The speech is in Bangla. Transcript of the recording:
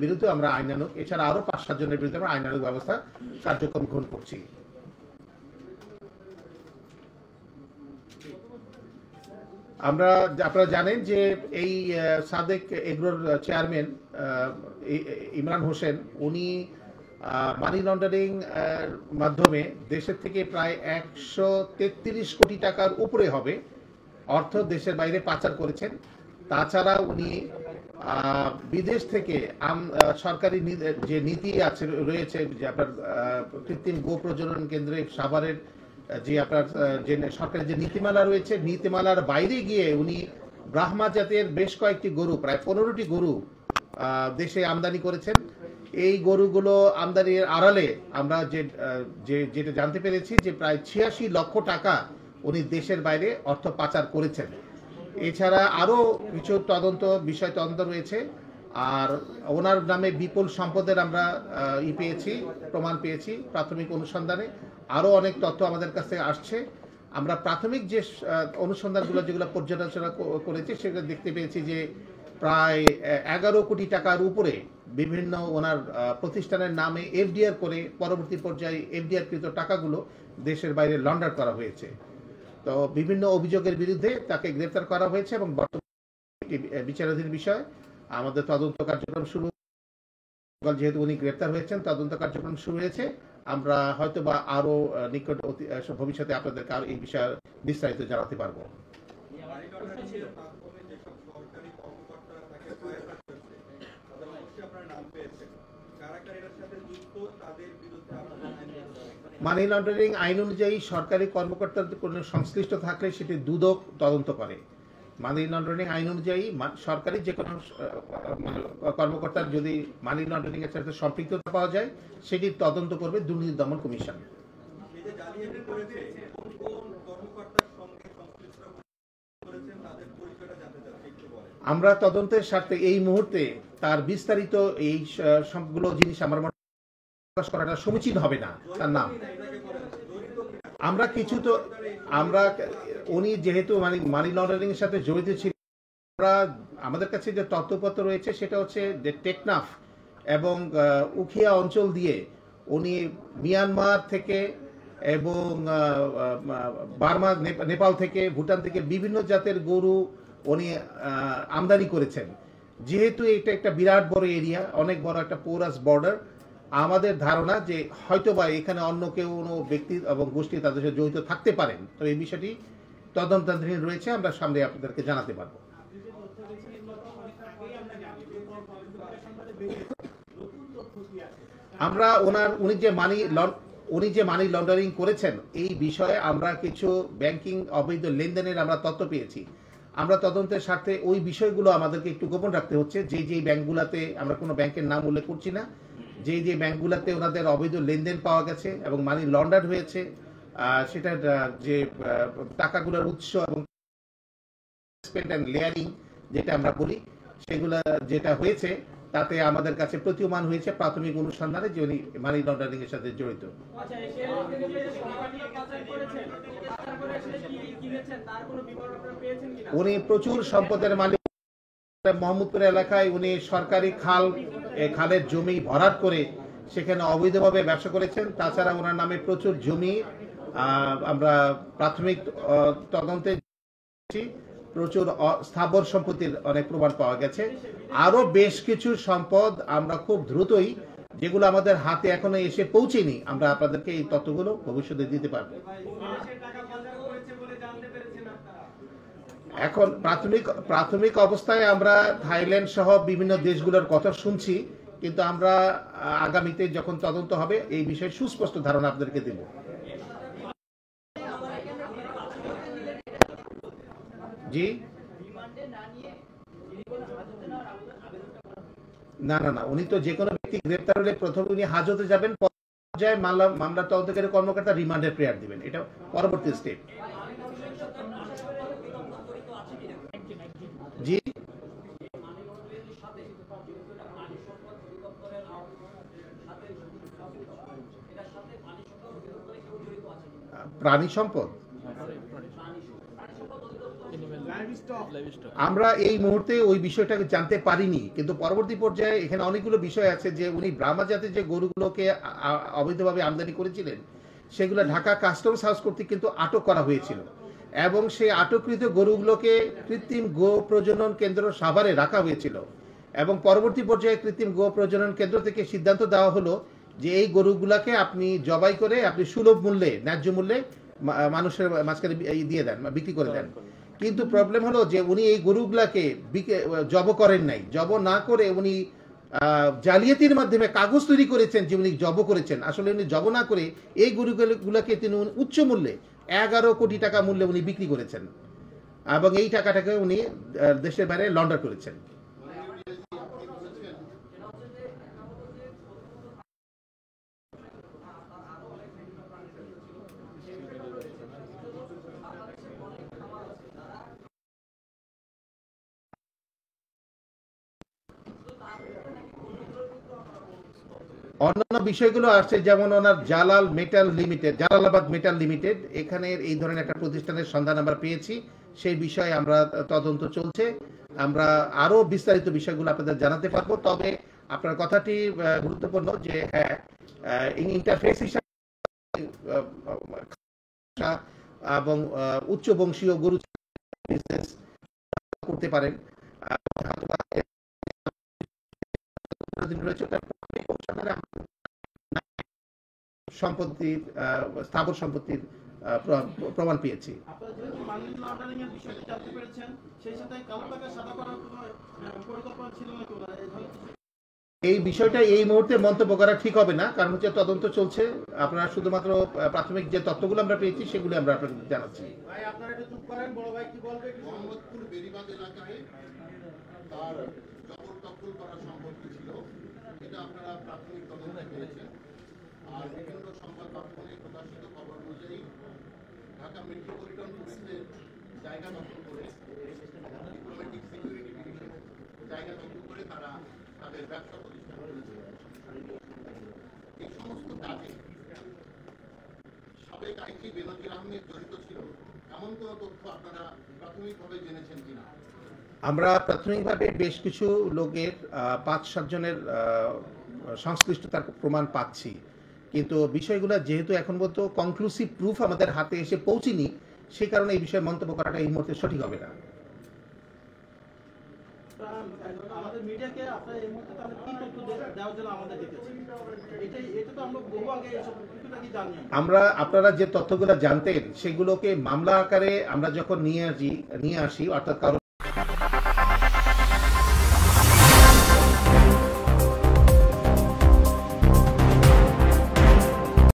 বিরুদ্ধে আমরা আইনানুগ, এছাড়া আরো 5-7 জনের বিরুদ্ধে আমরা আইনানুগ ব্যবস্থা কার্যক্রম গ্রহণ করছি। আপনারা জানেন যে এই সাদেক এগ্রোর চেয়ারম্যান ইমরান হোসেন, উনি মানি লন্ডারিং মাধ্যমে দেশের থেকে প্রায় 133 কোটি টাকার উপরে হবে অর্থ দেশের বাইরে পাচার করেছেন। তাছাড়া উনি বিদেশ থেকে সরকারি যে নীতি আছে রয়েছে, যে আপনার কৃত্রিম গো প্রজনন কেন্দ্রে সাভারের যে আপনার যে সরকারি যে নীতিমালা রয়েছে, নীতিমালার বাইরে গিয়ে উনি ব্রাহ্মা জাতের বেশ কয়েকটি গরু, প্রায় 15টি গরু দেশে আমদানি করেছেন। এই গরুগুলো আমদানির আড়ালে আমরা যেটা জানতে পেরেছি যে প্রায় 86 লক্ষ টাকা উনি দেশের বাইরে অর্থ পাচার করেছেন। এছাড়া আরো কিছু বিষয় তদন্ত রয়েছে। আর ওনার নামে বিপুল সম্পদের আমরা প্রমাণ পেয়েছি প্রাথমিক অনুসন্ধানে। আরো অনেক তথ্য আমাদের কাছে আসছে। আমরা প্রাথমিক যে অনুসন্ধানগুলো যেগুলো পর্যালোচনা করেছি, সেগুলো দেখতে পেয়েছি যে প্রায় 11 কোটি টাকার উপরে বিভিন্ন ওনার প্রতিষ্ঠানের নামে এফডিআর করে পরবর্তী পর্যায়ে এফডিআর কৃত টাকাগুলো দেশের বাইরে লন্ডার করা হয়েছে। তো বিভিন্ন অভিযোগের বিরুদ্ধে তাকে গ্রেফতার করা হয়েছে এবং বর্তমানে বিচারাধীন বিষয়। আমাদের তদন্ত কার্যক্রম শুরু, যেহেতু উনি গ্রেফতার হয়েছেন, তদন্ত কার্যক্রম শুরু হয়েছে। আমরা হয়তো বা আরো নিকট ভবিষ্যতে আপনাদেরকে আরো এই বিষয়ে বিস্তারিত জানাতে পারবো। মানি লন্ডারিং আইন অনুযায়ী সরকারি কর্মকর্তাদের কোনো সংশ্লিষ্ট থাকলে সেটি দুদক তদন্ত করে। মানি লন্ডারিং আইন অনুযায়ী সরকারি যে কোনো কর্মকর্তার যদি মানি লন্ডারিং এর সাথে সম্পৃক্ততা পাওয়া যায়, সেটি তদন্ত করবে দুর্নীতি দমন কমিশন। আমরা তদন্তের স্বার্থে এই মুহূর্তে তার বিস্তারিত এই সবগুলো জিনিস আমার মনে প্রকাশ করাটা সমীচীন হবে না। তার নাম আমরা উনি যেহেতু মানি লন্ডারিং এর সাথে জড়িত ছিল, আমাদের কাছে যে তথ্যপত্র রয়েছে সেটা হচ্ছে যে টেকনাফ এবং উখিয়া অঞ্চল দিয়ে উনি মিয়ানমার থেকে এবং বার্মা, নেপাল থেকে, ভুটান থেকে বিভিন্ন জাতের গরু উনি আমদানি করেছেন। যেহেতু এটা একটা বিরাট বড় এরিয়া, অনেক বড় একটা পোরাস বর্ডার, আমাদের ধারণা যে হয়তোবা এখানে অন্য কেউ ব্যক্তি এবং গোষ্ঠী তাদের সাথে জড়িত থাকতে পারেন। তো এই বিষয়টি তদন্তাধীন রয়েছে, আমরা সামনে আপনাদেরকে জানাতে পারবো। আমরা উনি যে মানি লন্ডারিং করেছেন এই বিষয়ে আমরা কিছু ব্যাংকিং অবৈধ লেনদেনের আমরা তথ্য পেয়েছি। আমরা তদন্তের স্বার্থে ওই বিষয়গুলো আমাদেরকে একটু গোপন রাখতে হচ্ছে। যে ব্যাংকগুলোতে, আমরা কোনো ব্যাংকের নাম উল্লেখ করছি না, যে ব্যাংকগুলোতে ওনাদের অবৈধ লেনদেন পাওয়া গেছে এবং মানি লন্ডার হয়েছে, সেটা যে টাকাগুলোর উৎস এবং লেয়ারিং যেটা আমরা বলি, সেগুলা যেটা হয়েছে তাতে আমাদের কাছে প্রতীয়মান হয়েছে প্রাথমিক অনুসন্ধানে যে উনি মানি লন্ডারিং এর সাথে জড়িত। উনি প্রচুর সম্পদের মালিক। মোহাম্মদপুর এলাকায় উনি সরকারি খালের জমি ভরাট করে সেখানে অবৈধভাবে ব্যবসা করেছেন। তাছাড়া ওনার নামে প্রচুর জমি আমরা প্রাথমিক তদন্তে প্রচুর স্থাবর সম্পত্তির অনেক প্রমাণ পাওয়া গেছে। আরো বেশ কিছু সম্পদ আমরা খুব দ্রুতই, যেগুলো আমাদের হাতে এখনো এসে পৌঁছেনি, আমরা আপনাদেরকে এই তথ্যগুলো ভবিষ্যতে দিতে পারবো। এখন প্রাথমিক অবস্থায় আমরা থাইল্যান্ড সহ বিভিন্ন দেশগুলোর কথা শুনছি, কিন্তু আমরা আগামীতে যখন তদন্ত হবে এই বিষয়ে সুস্পষ্ট ধারণা আপনাদেরকে দেব। জি না, উনি তো যে কোনো ব্যক্তি গ্রেপ্তার হলে প্রথমে উনি হাজতে যাবেন, পর্যায়ে মামলা তদন্তকারী কর্মকর্তা রিমান্ডের প্রেয়ার দিবেন, এটা পরবর্তী স্টেপ। জি প্রাণী সম্পদ আমরা এই মুহূর্তে ওই বিষয়টাকে জানতে পারিনি, কিন্তু পরবর্তী পর্যায়ে এখানে অনেকগুলো বিষয় আছে যে উনি ব্রাহ্মা জাতের যে গরুগুলোকে অবৈধভাবে আমদানি করেছিলেন সেগুলো ঢাকা কাস্টমস হাউস কর্তৃক কিন্তু আটক করা হয়েছিল, এবং সেই আটককৃত গরুগুলোকে কৃত্রিম গো প্রজনন কেন্দ্র সাভারে রাখা হয়েছিল, এবং পরবর্তী পর্যায়ে কৃত্রিম গো প্রজনন কেন্দ্র থেকে সিদ্ধান্ত দেওয়া হলো যে এই গরুগুলাকে আপনি জবাই করে আপনি সুলভ মূল্যে, ন্যায্য মূল্যে মানুষের মাঝখানে দিয়ে দেন, বিক্রি করে দেন। কিন্তু প্রবলেম হলো যে উনি এই গরুগুলাকে জব করেন নাই, জব না করে উনি জালিয়াতির মাধ্যমে কাগজ তৈরি করেছেন যে উনি জব করেছেন। আসলে উনি জব না করে এই গরুগুলাকে তিনি উচ্চ মূল্যে 11 কোটি টাকা মূল্যে উনি বিক্রি করেছেন, এবং এই টাকাটাকে উনি দেশের বাইরে লন্ডার করেছেন। অন্যান্য বিষয়গুলো আসছে, যেমন ওনার জালালাবাদ মেটাল লিমিটেড, এখানে এই ধরনের একটা প্রতিষ্ঠানের সন্ধান আমরা পেয়েছি, সেই বিষয়ে আমরা তদন্ত চলছে, আমরা আরো বিস্তারিত বিষয়গুলো আপনাদের জানাতে পারবো। তবে আপনার কথাটি গুরুত্বপূর্ণ যে হ্যাঁ, ইন্টারফেস হিসাবে এবং উচ্চ বংশীয় গরু বিজনেস করতে পারেন, সম্পত্তির স্থাবর সম্পত্তির প্রমাণ পেয়েছি। এই বিষয়টা এই মুহূর্তে মন্তব্য করা ঠিক হবে না, কারণ হচ্ছে তদন্ত চলছে। আপনারা শুধুমাত্র প্রাথমিক যে তথ্যগুলো আমরা পেয়েছি সেগুলো আমরা আপনাদের জানাচ্ছি। আর বিভিন্ন সংবাদ মাধ্যমে প্রকাশিত খবর অনুযায়ী ঢাকা মেট্রোপলিটন পুলিশের জায়গা দখল করে, ডিপ্লোম্যাটিক সিকিউরিটি ডিভিশন জায়গা দখল করে তারা তাদের ব্যবসা প্রতিষ্ঠান করেছে। এই সমস্ত কাজে সাবেক আইজি বেনজির আহমেদ জড়িত ছিল এমন কোন তথ্য আপনারা প্রাথমিকভাবে জেনেছেন কিনা? আমরা প্রাথমিকভাবে বেশ কিছু লোকের 5-7 জনের সংশ্লিষ্টতার প্রমাণ পাচ্ছি, কিন্তু বিষয়গুলো যেহেতু এখন পর্যন্ত কনক্লুসিভ প্রুফ আমাদের হাতে এসে পৌঁছেনি, সে কারণে এই বিষয়ে মন্তব্য করাটা এই মুহূর্তে সঠিক হবে না। আমরা আপনারা যে তথ্যগুলো জানতেন সেগুলোকে মামলা আকারে আমরা যখন নিয়ে আসি, অর্থাৎ কারো